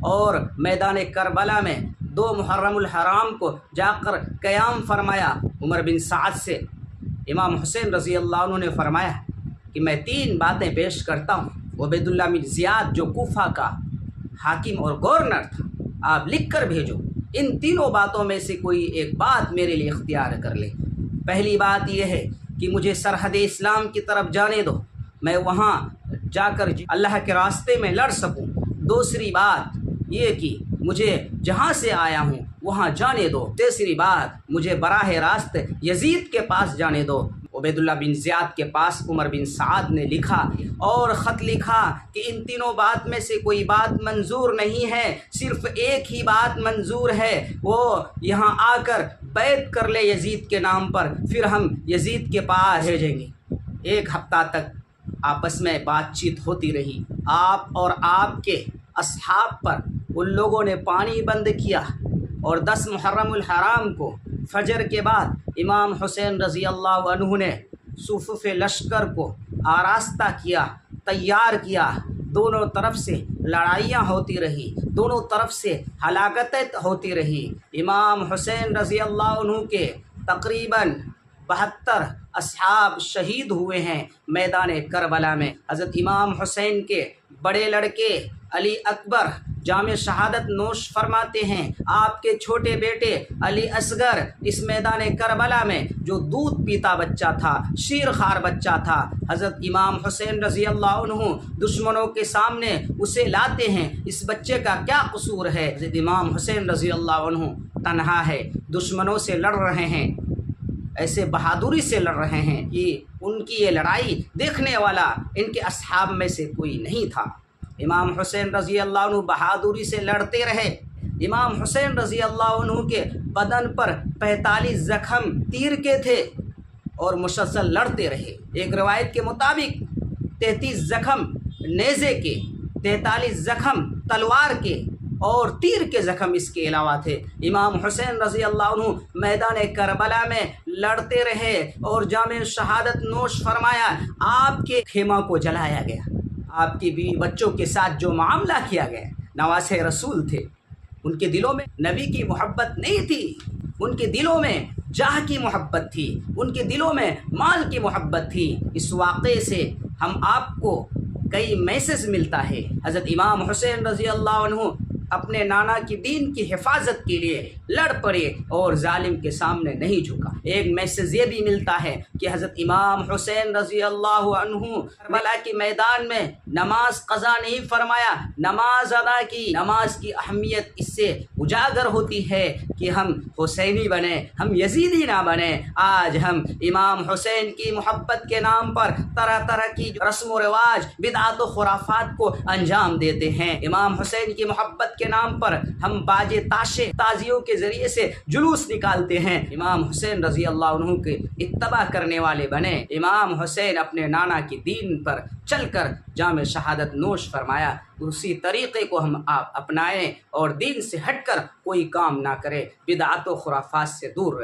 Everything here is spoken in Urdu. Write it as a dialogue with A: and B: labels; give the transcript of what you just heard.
A: اور میدان کربلا میں 2 محرم الحرام کو جا کر قیام فرمایا۔ عمر بن سعد سے امام حسین رضی اللہ عنہ نے فرمایا کہ میں 3 باتیں پیش کرتا ہوں۔ عبید اللہ بن زیاد جو کوفہ کا حاکم اور گورنر تھا، آپ لکھ کر بھیجو، ان تینوں باتوں میں سے کوئی ایک بات میرے لیے اختیار کر لے۔ پہلی بات یہ ہے کہ مجھے سرحد اسلام کی طرف جانے دو، میں وہاں جا کر اللہ کے راستے میں لڑ سکوں۔ دوسری بات یہ کہ مجھے جہاں سے آیا ہوں وہاں جانے دو۔ تیسری بات مجھے براہ راست یزید کے پاس جانے دو۔ عبید اللہ بن زیاد کے پاس عمر بن سعد نے لکھا اور خط لکھا کہ ان تینوں بات میں سے کوئی بات منظور نہیں ہے، صرف ایک ہی بات منظور ہے، وہ یہاں آ کر بیعت کر لے یزید کے نام پر، پھر ہم یزید کے پاس بھیجیں گے۔ 1 ہفتہ تک آپس میں بات چیت ہوتی رہی۔ آپ اور آپ کے اصحاب پر ان لوگوں نے پانی بند کیا، اور 10 محرم الحرام کو فجر کے بعد امام حسین رضی اللہ عنہ نے صفوف لشکر کو آراستہ کیا، تیار کیا۔ دونوں طرف سے لڑائیاں ہوتی رہی، دونوں طرف سے ہلاکتیں ہوتی رہی۔ امام حسین رضی اللہ عنہ کے تقریباً 72 اصحاب شہید ہوئے ہیں میدان کربلا میں۔ حضرت امام حسین کے بڑے لڑکے علی اکبر جام شہادت نوش فرماتے ہیں۔ آپ کے چھوٹے بیٹے علی اصغر اس میدان کربلا میں جو دودھ پیتا بچہ تھا، شیر خوار بچہ تھا، حضرت امام حسین رضی اللہ عنہ دشمنوں کے سامنے اسے لاتے ہیں۔ اس بچے کا کیا قصور ہے؟ حضرت امام حسین رضی اللہ عنہ تنہا ہے، دشمنوں سے لڑ رہے ہیں، ایسے بہادری سے لڑ رہے ہیں کہ ان کی یہ لڑائی دیکھنے والا ان کے اصحاب میں سے کوئی نہیں تھا۔ امام حسین رضی اللہ عنہ بہادری سے لڑتے رہے۔ امام حسین رضی اللہ عنہ کے بدن پر 45 زخم تیر کے تھے اور مسلسل لڑتے رہے۔ ایک روایت کے مطابق 33 زخم نیزے کے، 43 زخم تلوار کے اور تیر کے زخم اس کے علاوہ تھے۔ امام حسین رضی اللہ عنہ میدان کربلا میں لڑتے رہے اور جام شہادت نوش فرمایا۔ آپ کے خیمہ کو جلایا گیا، آپ کی بیوی بچوں کے ساتھ جو معاملہ کیا گیا، نواسے رسول تھے، ان کے دلوں میں نبی کی محبت نہیں تھی، ان کے دلوں میں جاہ کی محبت تھی، ان کے دلوں میں مال کی محبت تھی۔ اس واقعے سے ہم آپ کو کئی میسج ملتا ہے۔ حضرت امام حسین رضی اللہ عنہ اپنے نانا کی دین کی حفاظت کے لیے لڑ پڑے اور ظالم کے سامنے نہیں جھکا۔ ایک میسج یہ بھی ملتا ہے کہ حضرت امام حسین رضی اللہ عنہ کربلا کے میدان میں نماز قضا نہیں فرمایا، نماز ادا کی۔ نماز کی اہمیت اس سے اجاگر ہوتی ہے کہ ہم حسینی بنیں، ہم یزیدی نہ بنیں۔ آج ہم امام حسین کی محبت کے نام پر طرح طرح کی رسم و رواج، بدعات و خرافات کو انجام دیتے ہیں۔ امام حسین کی محبت کے نام پر ہم باجے تاشے تازیوں کے ذریعے سے جلوس نکالتے ہیں۔ امام حسین رضی اللہ عنہ کے اتباع کرنے والے بنے۔ امام حسین اپنے نانا کی دین پر چل کر جام شہادت نوش فرمایا، اسی طریقے کو ہم آپ اپنائیں اور دین سے ہٹ کر کوئی کام نہ کریں، بدعات و خرافات سے دور رہیں۔